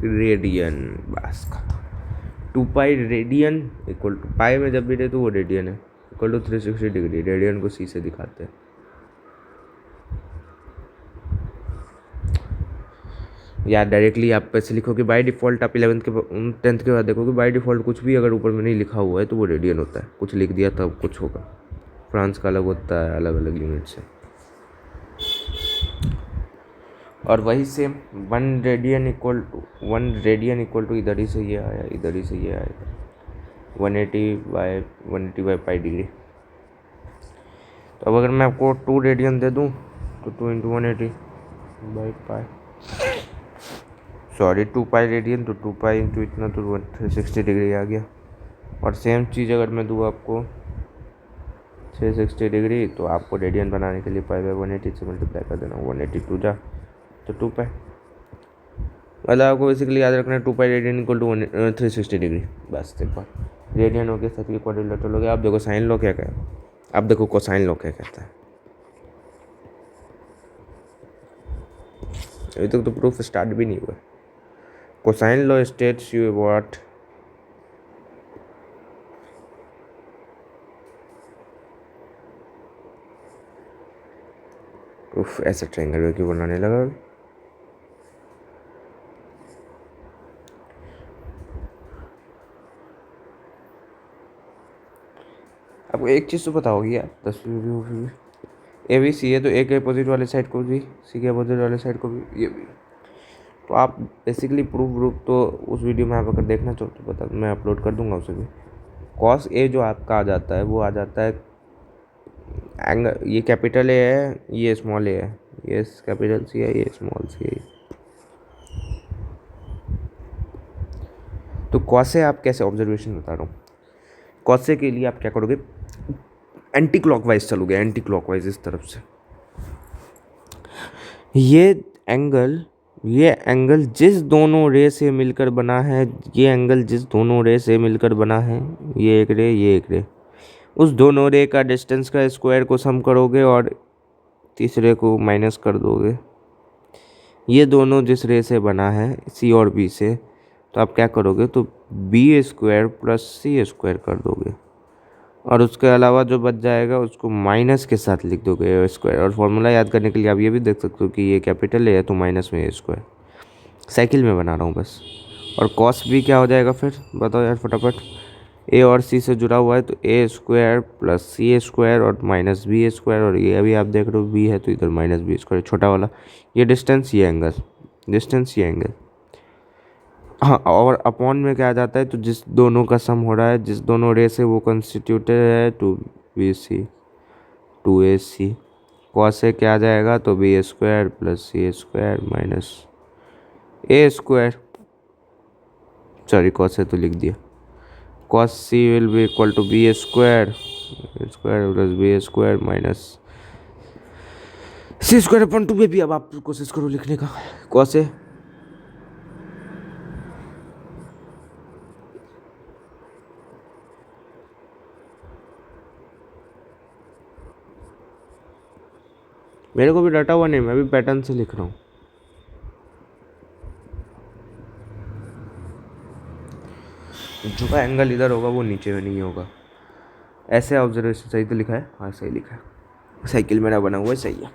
रेडियन, बस खत्म। 2π रेडियन इक्वल टू पाई में जब भी दे तो वो रेडियन है, इक्वल टू 360 डिग्री। रेडियन को सी से दिखाते हैं। या डायरेक्टली आप पैसे लिखोगे बाय डिफ़ॉल्ट, आप 10th के बाद देखोगे बाय डिफ़ॉल्ट कुछ भी अगर ऊपर में नहीं लिखा हुआ है तो वो रेडियन होता है। कुछ लिख दिया तब कुछ होगा। फ्रांस का अलग होता है, अलग अलग यूनिट से। और वही सेम 1 रेडियन इक्वल टू इधर ही से ये आया, इधर ही से ये आया 180 बाई पाई डिग्री। तो अब अगर मैं आपको 2 रेडियन दे दूँ तो 2 into 180 by pi, sorry 2 pi radian, तो 2 पाई इंटू इतना तो 360 डिग्री आ गया। और सेम चीज़ अगर मैं दूँ आपको 360 डिग्री, तो आपको रेडियन बनाने के लिए पाई बाई 180 से मल्टीप्लाई कर देना, 180 टू जा तो 2 पाई। मतलब आपको बेसिकली याद रखना है 2 pi radian equal to 360 degree, बस सिंपल। रेडियन हो गया, साथ ही क्वाड्रिलेटरल हो गया। आप देखो साइन लॉ क्या कहता है, अब देखो कोसाइन लॉ क्या कहता है। अभी तक तो प्रूफ स्टार्ट भी नहीं हुआ। Cosine law states you what, उफ ऐसा ट्रायंगल क्यों बनाने लगा। आपको एक चीज़ तो पता होगी यार, 10वीं भी ए बी सी है तो ए के अपोजिट वाले साइड को भी, सी के अपोजिट वाले साइड को भी, ये भी। तो आप बेसिकली प्रूफ तो उस वीडियो में आप अगर देखना चाहो तो बता, मैं अपलोड कर दूंगा उसे भी। कॉस ए जो आपका आ जाता है वो आ जाता है एंगल, ये कैपिटल ए है, ये स्मॉल ए है, ये कैपिटल सी है, ये स्मॉल सी है। तो कॉस ए आप कैसे, ऑब्जर्वेशन बता रहा हूँ, कॉस ए के लिए आप क्या करोगे, एंटी क्लॉकवाइज चलोगे, एंटी क्लॉकवाइज इस तरफ से। ये एंगल जिस दोनों रे से मिलकर बना है, ये एंगल जिस दोनों रे से मिलकर बना है, ये एक रे, ये एक रे, उस दोनों रे का डिस्टेंस का स्क्वायर को सम करोगे और तीसरे को माइनस कर दोगे। ये दोनों जिस रे से बना है सी और बी से, तो आप क्या करोगे, तो B square plus C square कर दोगे और उसके अलावा जो बच जाएगा उसको माइनस के साथ लिख दोगे ए स्क्वायर। और फॉर्मूला याद करने के लिए आप ये भी देख सकते हो कि ये कैपिटल ए है तो माइनस में ए स्क्वायर, साइकिल में बना रहा हूँ बस। और कॉस भी क्या हो जाएगा फिर बताओ यार फटाफट, ए और सी से जुड़ा हुआ है तो A square plus C square और माइनस बी स्क्वायर, और ये अभी आप देख रहे हो बी है तो इधर माइनस बी स्क्वायर छोटा वाला, ये डिस्टेंस, ये एंगल, डिस्टेंस, ये एंगल। हाँ, और अपॉन में क्या आ जाता है, तो जिस दोनों का सम हो रहा है, जिस दोनों रे से वो कंस्टिट्यूटेड है, two B C two A C, cos से क्या आ जाएगा, तो B square plus C square minus A square, sorry cos से तो लिख दिया, cos C will be equal to B square plus B square minus C square upon 2 भी। अब आप कोशिश करो लिखने का, कॉस से मेरे को भी डाटा हुआ नहीं, मैं भी पैटर्न से लिख रहा हूँ। जो का एंगल इधर होगा वो नीचे में नहीं होगा, ऐसे ऑब्जर्वेशन। सही तो लिखा है, हाँ सही लिखा है, साइकिल मेरा बना हुआ है, सही है।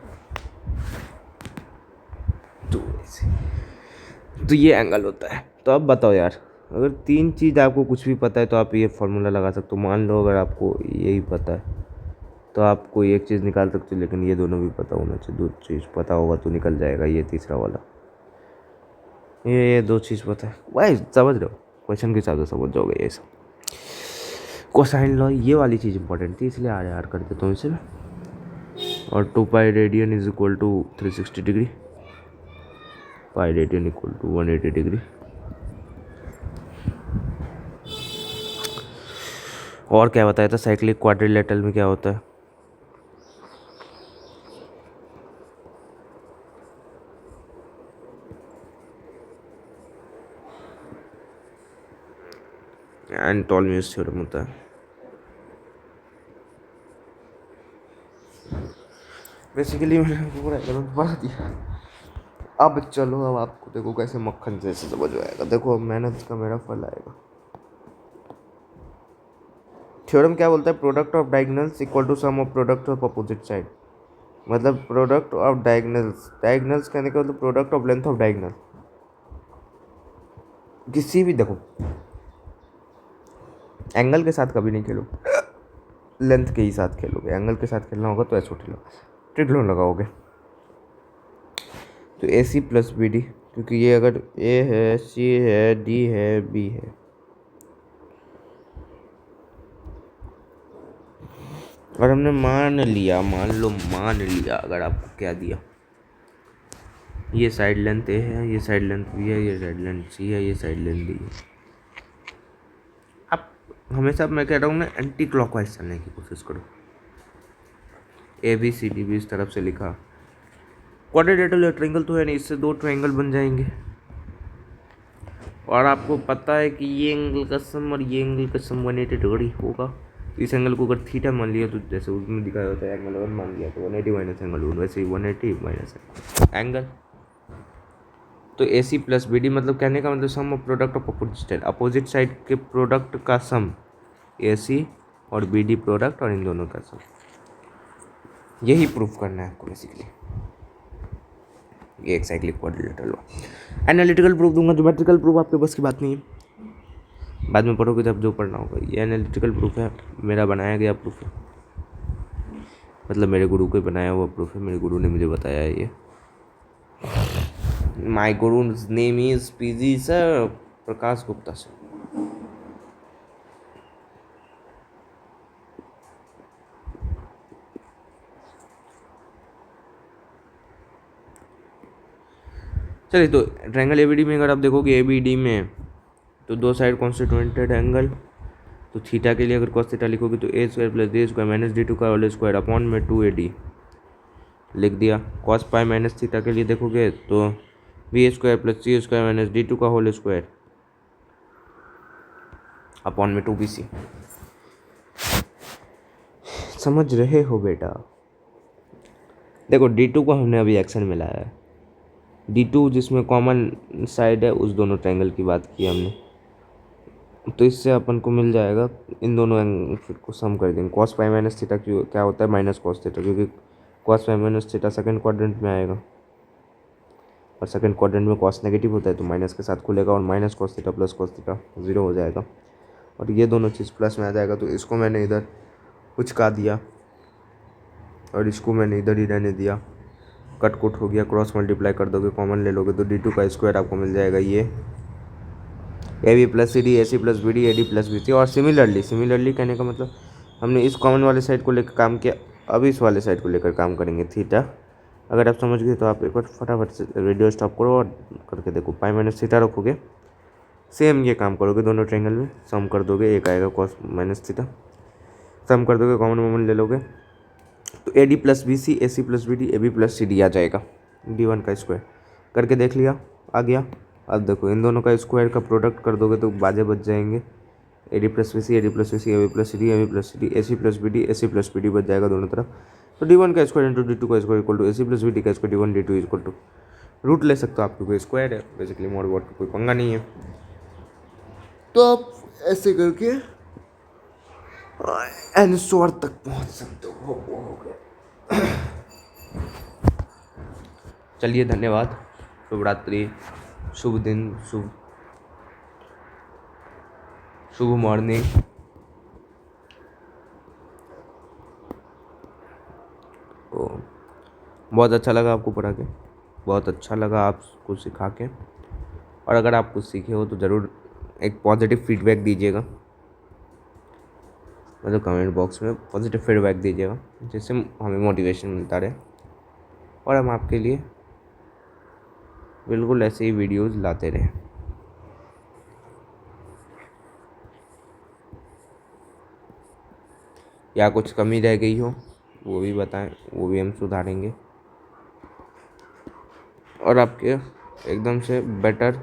तो ये एंगल होता है। तो अब बताओ यार, अगर 3 चीज़ आपको कुछ भी पता है तो आप ये फॉर्मूला लगा सकते हो। मान लो अगर आपको यही पता है तो आप कोई एक चीज़ निकाल सकते हो, लेकिन ये दोनों भी पता होना चाहिए। 2 चीज़ पता होगा तो निकल जाएगा ये तीसरा वाला, ये 2 चीज़ पता है, वाई समझ रहे हो, क्वेश्चन के हिसाब से समझ जाओगे ये सब। कोसाइन लॉ ये वाली चीज़ इंपॉर्टेंट थी, इसलिए यार कर देता हूँ इसे। और 2 pi radian is equal to 360 degree, pi radian equal to 180 degree. और क्या बताया था, साइक्लिक क्वाड्रिलेटरल में क्या होता है, टॉलमियस थ्योरम होता है। बेसिकली मैंने पूरा पढ़ा दिया। अब चलो, अब आपको देखो कैसे मक्खन जैसे समझ आएगा। देखो मेहनत का मेरा फल आएगा। थ्योरम क्या बोलता है, product of diagonals equal to sum of product of opposite side. मतलब प्रोडक्ट ऑफ डायगोनल्स, डायगोनल्स कहने का मतलब product of length of diagonal. किसी भी देखो एंगल के साथ कभी नहीं खेलो, लेंथ के ही साथ खेलोगे। एंगल के साथ खेलना होगा तो ऐसे ट्रिग्लोन लगाओगे। तो A C plus B D, क्योंकि ये अगर ए है, सी है, डी है, बी है, और हमने मान लिया, मान लिया अगर आपको क्या दिया, ये साइड लेंथ ए है, ये साइड लेंथ बी है, ये साइड लेंथ सी है, ये साइड लेंथ डी है। अब हमेशा मैं कह रहा हूँ ना, एंटी क्लॉकवाइज चलने की कोशिश करो। ए बी सी डी भी इस तरफ से लिखा, क्वाड्रिलेटरल ट्रायंगल तो है नहीं, इससे 2 ट्रायंगल बन जाएंगे। और आपको पता है कि ये एंगल का सम और ये एंगल का सम 180 डिग्री होगा। इस एंगल को अगर थीटा मान लिया तो जैसे उसमें दिखाया होता है एंगल 1 मान लिया तो 180 माइनस एंगल 1, वैसे ही 180 माइनस एंगल। तो A C plus B D मतलब कहने का मतलब sum of product of opposite side के प्रोडक्ट का सम, ए सी और बी डी प्रोडक्ट और इन दोनों का सम, यही प्रूफ करना है आपको बेसिकली। ये एक्सैक्टली क्वाड्रिलेटरल हुआ। एनालिटिकल प्रूफ दूंगा, ज्योमेट्रिकल प्रूफ आपके बस की बात नहीं है, बाद में पढ़ोगे तब जो पढ़ना होगा। ये एनालिटिकल प्रूफ है, मेरा बनाया गया प्रूफ है, मतलब मेरे गुरु को बनाया हुआ प्रूफ है, मेरे गुरु ने मुझे बताया है ये। My guru's name is PG sir, Prakash Gupta sir. चलिए, तो ट्रायंगल एबीडी में अगर आप देखोगे एबीडी में तो 2 साइड कॉन्स्टिट्यूएंटेड एंगल, तो थीटा के लिए अगर cos थीटा लिखोगे तो A square plus D square minus D two का होल स्क्वायर अपॉन में 2AD लिख दिया। cos पाई माइनस थीटा के लिए देखोगे तो B square plus C square minus D two का होल स्क्वायर अपॉन में 2BC। समझ रहे हो बेटा? देखो D2 को हमने अभी एक्शन में लाया है, D2 जिसमें कॉमन साइड है उस दोनों ट्रायंगल की बात की हमने, तो इससे अपन को मिल जाएगा, इन दोनों एंगल को सम कर देंगे। cos पाई माइनस थीटा क्या होता है, माइनस cos थीटा, क्योंकि cos pi minus theta second quadrant में आएगा और सेकेंड क्वाड्रेंट में cos नेगेटिव होता है तो माइनस के साथ खुलेगा और minus cos theta plus cos theta 0 हो जाएगा और ये दोनों चीज़ प्लस में आ जाएगा। तो इसको मैंने इधर उचका दिया और इसको मैंने इधर ही रहने दिया, कट कुट हो गया, क्रॉस मल्टीप्लाई कर दोगे, कॉमन ले लोगे तो D2 का स्क्वायर आपको मिल जाएगा ये A B plus C D, A C plus B D, A D plus B C. और सिमिलरली कहने का मतलब हमने इस कॉमन वाले साइड को लेकर काम किया, अब इस वाले साइड को लेकर काम करेंगे थीटा। अगर आप समझ गए तो आप एक बार फटाफट से वीडियो स्टॉप करो और करके देखो। पाई माइनस थीटा रखोगे, सेम ये काम करोगे, दोनों ट्रायंगल में सम कर दोगे, एक आएगा cos माइनस थीटा, सम कर दोगे, कॉमन ले लोगे तो A D plus B C, A C plus B D, A B plus C D आ जाएगा। D1 का स्क्वायर करके देख लिया, आ गया। अब देखो इन दोनों का स्क्वायर का प्रोडक्ट कर दोगे तो बाजे बच जाएंगे, A D plus B C, A D plus B C, A B plus C D, A B plus C D, A C plus B D, A C plus B D बच जाएगा दोनों तरफ। तो D1 का square into D2 का square equal to A C plus B D का square D1 D2 equal to root ले सकते हो आप, क्योंकि स्क्वायर है बेसिकली, मॉड वॉड का कोई पंगा नहीं है। तो आप ऐसे करके आंसर तक पहुंच सकते हो गया। चलिए, धन्यवाद, शुभ रात्रि, शुभ दिन, शुभ मॉर्निंग। तो बहुत अच्छा लगा आपको पढ़ा के, बहुत अच्छा लगा आपको सिखा के, और अगर आप कुछ सीखे हो तो ज़रूर एक पॉजिटिव फीडबैक दीजिएगा, मतलब कमेंट बॉक्स में पॉजिटिव फीडबैक दीजिएगा, जिससे हमें मोटिवेशन मिलता रहे और हम आपके लिए बिल्कुल ऐसे ही वीडियोस लाते रहें। या कुछ कमी रह गई हो वो भी बताएं, वो भी हम सुधारेंगे और आपके एकदम से बेटर,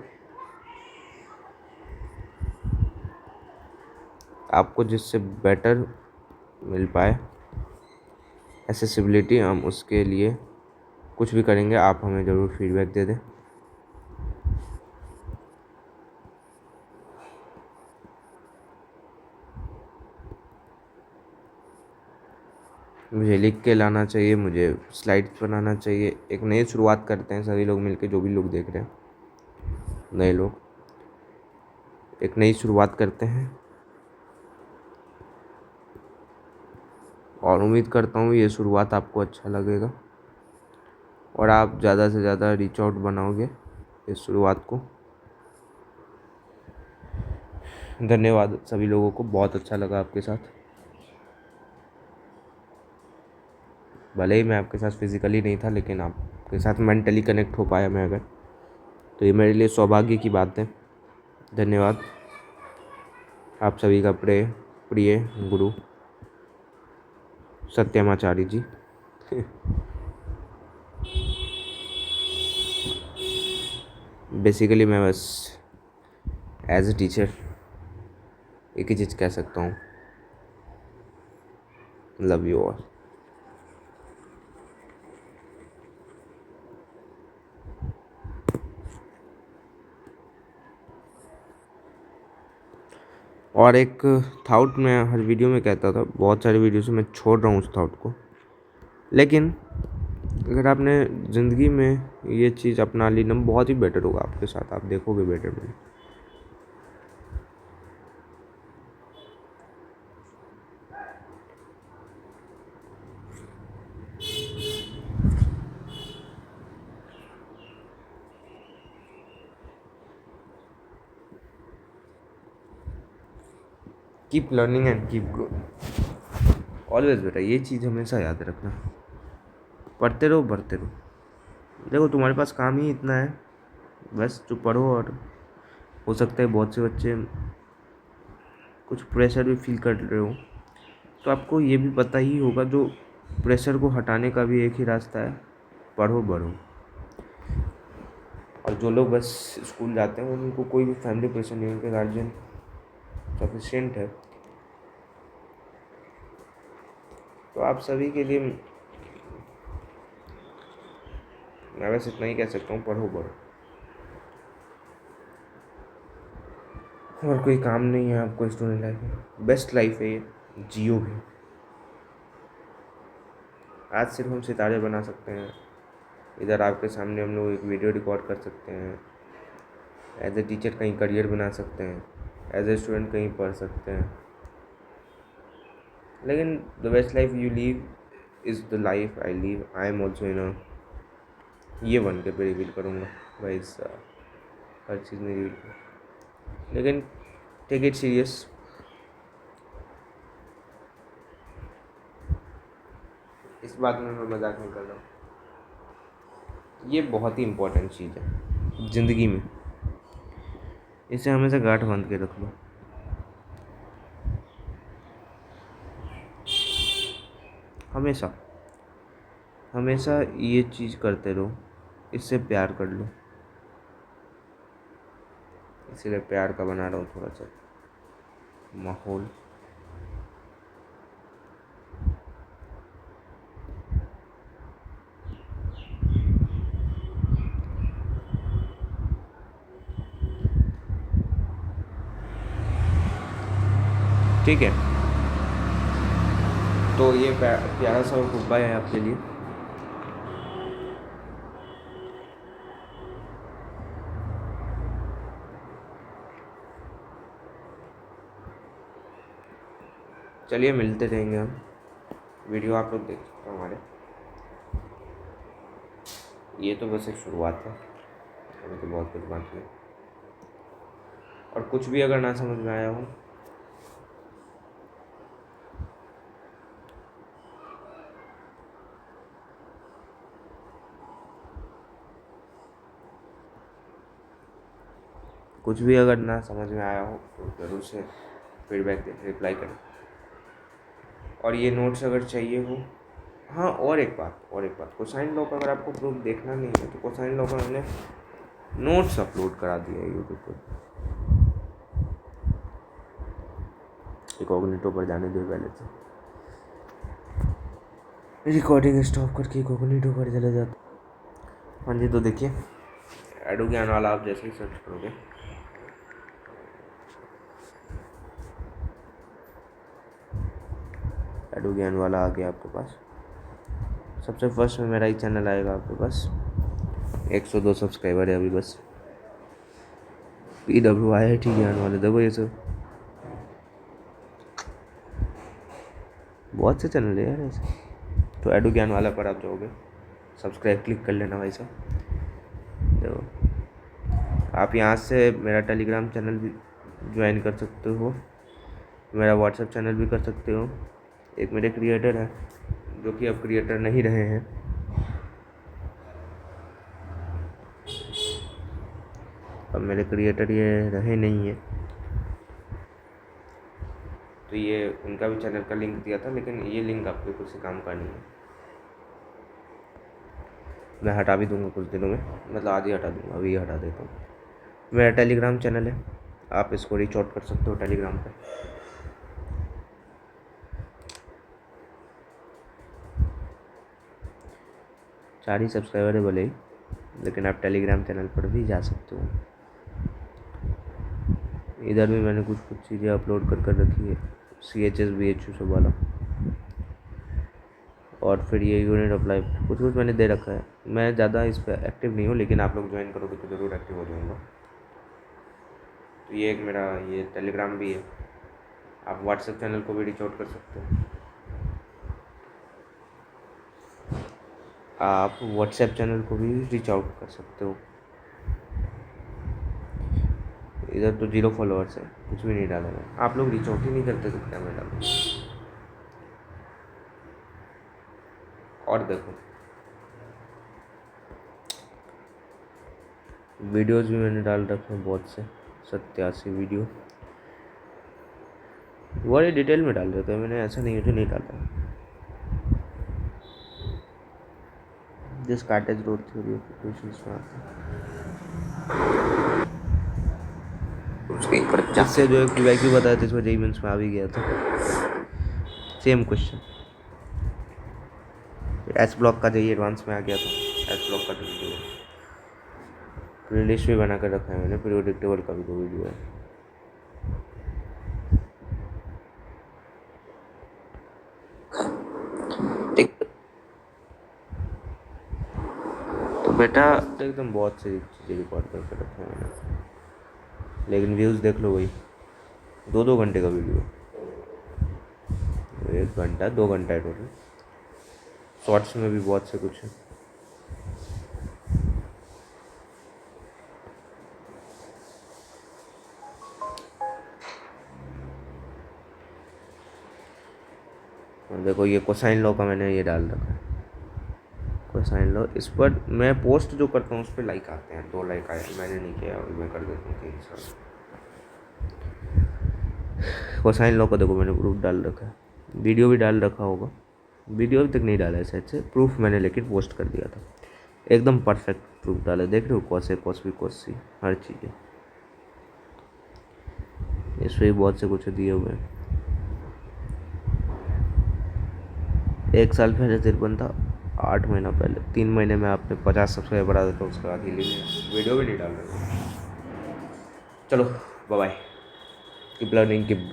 आपको जिससे बेटर मिल पाए एक्सेसिबिलिटी, हम उसके लिए कुछ भी करेंगे। आप हमें ज़रूर फीडबैक दे दें। मुझे लिख के लाना चाहिए, मुझे स्लाइड्स बनाना चाहिए। एक नई शुरुआत करते हैं सभी लोग मिलके, जो भी लोग देख रहे हैं, नए लोग, एक नई शुरुआत करते हैं और उम्मीद करता हूँ ये शुरुआत आपको अच्छा लगेगा। और आप ज़्यादा से ज़्यादा रीच आउट बनाओगे इस शुरुआत को। धन्यवाद सभी लोगों को, बहुत अच्छा लगा आपके साथ। भले ही मैं आपके साथ फिज़िकली नहीं था, लेकिन आपके साथ मेंटली कनेक्ट हो पाया मैं अगर, तो ये मेरे लिए सौभाग्य की बात है। धन्यवाद आप सभी का प्रिय गुरु सत्यमाचार्य जी। बेसिकली मैं बस एज ए टीचर एक ही चीज़ कह सकता हूँ, लव यू ऑल। और एक थाउट मैं हर वीडियो में कहता था, बहुत सारे वीडियो से मैं छोड़ रहा हूँ उस थाउट को, लेकिन अगर आपने ज़िंदगी में ये चीज़ अपना ली ना, बहुत ही बेटर होगा आपके साथ, आप देखोगे बेटर में। Keep learning and keep growing always बेटा, ये चीज़ हमेशा याद रखना। पढ़ते रहो, बढ़ते रहो। देखो तुम्हारे पास काम ही इतना है, बस जो पढ़ो। और हो सकता है बहुत से बच्चे कुछ प्रेशर भी फील कर रहे हो, तो आपको ये भी पता ही होगा जो प्रेशर को हटाने का भी एक ही रास्ता है, पढ़ो बढ़ो। और जो लोग बस स्कूल जाते हैं उनको कोई भी फैमिली प्रेशर नहीं, उनके गार्जियन सफिशिएंट है। तो आप सभी के लिए मैं बस इतना ही कह सकता हूँ, पढ़ो बढ़ो। और कोई काम नहीं है आपको स्टूडेंट लाइफ में, बेस्ट लाइफ है ये, जियो भी। आज सिर्फ हम सितारे बना सकते हैं, इधर आपके सामने हम लोग एक वीडियो रिकॉर्ड कर सकते हैं, एज ए टीचर कहीं करियर बना सकते हैं, एज ए स्टूडेंट कहीं पढ़ सकते हैं, लेकिन the best life you live is the life I live. I am also in a, ये बन के रिवील करूँगा भाई, हर चीज़ में रिवील करूँ, लेकिन टेक इट सीरियस। इस बात में मैं मजाक नहीं कर रहा हूँ, ये बहुत ही इम्पोर्टेंट चीज़ है ज़िंदगी में, इसे हमेशा गांठ बांध के रख लो। हमेशा हमेशा ये चीज़ करते रहो, इससे प्यार कर लो। इसीलिए प्यार का बना रहा हूँ थोड़ा सा माहौल। ठीक है, तो ये प्यारा सा गुड बाय है आपके लिए। चलिए मिलते रहेंगे हम, वीडियो आप लोग देख सकते हो हमारे। ये तो बस एक शुरुआत है, अभी तो बहुत कुछ बाकी है। और कुछ भी अगर ना समझ में आया हो, कुछ भी अगर ना समझ में आया हो तो ज़रूर से फीडबैक दे, रिप्लाई करें। और ये नोट्स अगर चाहिए हो, हाँ और एक बात कोसाइन लॉ का अगर आपको प्रूफ देखना नहीं है तो कोसाइन लॉ का मैंने नोट्स अपलोड करा दिया है यूट्यूब पर। इकोग्निटो पर जाने दो पहले से, रिकॉर्डिंग स्टॉप करके इकोग्निटो पर चले जाते। हाँ जी, तो देखिए एडू ज्ञान वाला आप जैसे ही सर्च करोगे, एडू ज्ञान वाला आ गया आपके पास। सबसे फर्स्ट में मेरा ही चैनल आएगा आपके पास। 102 सब्सक्राइबर है अभी बस। PWIIT ज्ञान वाले देखो, ये सब बहुत से चैनल है यार ऐसे। तो एडू ज्ञान वाला पर आप जाओगे, सब्सक्राइब क्लिक कर लेना भाई साहब। देखो आप यहाँ से मेरा टेलीग्राम चैनल भी ज्वाइन कर सकते हो, मेरा व्हाट्सएप चैनल भी कर सकते हो। एक मेरे क्रिएटर है जो कि अब क्रिएटर नहीं रहे हैं, अब मेरे क्रिएटर ये रहे नहीं है, तो ये उनका भी चैनल का लिंक दिया था, लेकिन ये लिंक आपके कुछ काम का नहीं है। मैं हटा भी दूंगा कुछ दिनों में, मतलब आज ही हटा दूंगा, अभी हटा देता हूँ। मेरा टेलीग्राम चैनल है, आप इसको रीच आउट कर सकते हो टेलीग्राम पे। चार ही सब्सक्राइबर है भले ही, लेकिन आप टेलीग्राम चैनल पर भी जा सकते हो। इधर भी मैंने कुछ चीज़ें अपलोड कर रखी है, CHS BHU सब वाला, और फिर ये यूनिट ऑफ लाइफ कुछ मैंने दे रखा है। मैं ज़्यादा इस पर एक्टिव नहीं हूँ, लेकिन आप लोग ज्वाइन करोगे तो ज़रूर एक्टिव हो जाऊँगा। तो ये एक मेरा ये टेलीग्राम भी है, आप व्हाट्सएप चैनल को भी रीच आउट कर सकते हो। आप व्हाट्सएप चैनल को भी रीच आउट कर सकते हो। इधर तो 0 फॉलोअर्स है, कुछ भी नहीं डाला मैं। आप लोग रीच आउट ही नहीं करते तो क्या मैं डालूँ। और देखो वीडियोस भी मैंने डाल रखे हैं बहुत से, 87 वीडियो, बड़े डिटेल में डाल रखे हैं मैंने, ऐसा नहीं है जो नहीं डाला। जिस कार्टेज रोड थ्योरी ऑफ इक्वेशंस में आता है, इससे जो एक PYQ बताया था इसमें JEE मेंस में आ भी गया था सेम क्वेश्चन। एच ब्लॉक का JEE एडवांस में आ गया था, एच ब्लॉक का वीडियो प्लेलिस्ट भी बना कर रखा है मैंने, पीरियोडिक टेबल का भी 2 वीडियो है। तो बेटा एकदम बहुत सी चीज़ें रिकॉर्ड करके रखे हैं मैंने, लेकिन व्यूज़ देख लो वही 2-2 घंटे का वीडियो, 1 घंटा 2 घंटा है टोटल। शॉर्ट्स में भी बहुत से कुछ है। देखो ये कोसाइन लॉ का मैंने ये डाल रखा है, कोसाइन लॉ। इस पर मैं पोस्ट जो करता हूँ उस पर लाइक आते हैं, 2 लाइक आए, मैंने नहीं किया, अभी मैं कर देता हूँ 3 साल। कोसाइन लॉ का देखो मैंने प्रूफ डाल रखा है, वीडियो भी डाल रखा होगा, वीडियो अभी तक नहीं डाला है शायद से, प्रूफ मैंने लेकिन पोस्ट कर दिया था, एकदम परफेक्ट प्रूफ डाला। देख रहे हो cos A cos B cos C हर चीज़ें, इसमें भी बहुत से कुछ दिए हुए हैं। 1 साल पहले 53 था, 8 महीना पहले, 3 महीने में आपने 50 सब्सक्राइबर बढ़ा देता, उसके बाद ही वीडियो भी नहीं डाल रहे। चलो bye bye, keep learning keep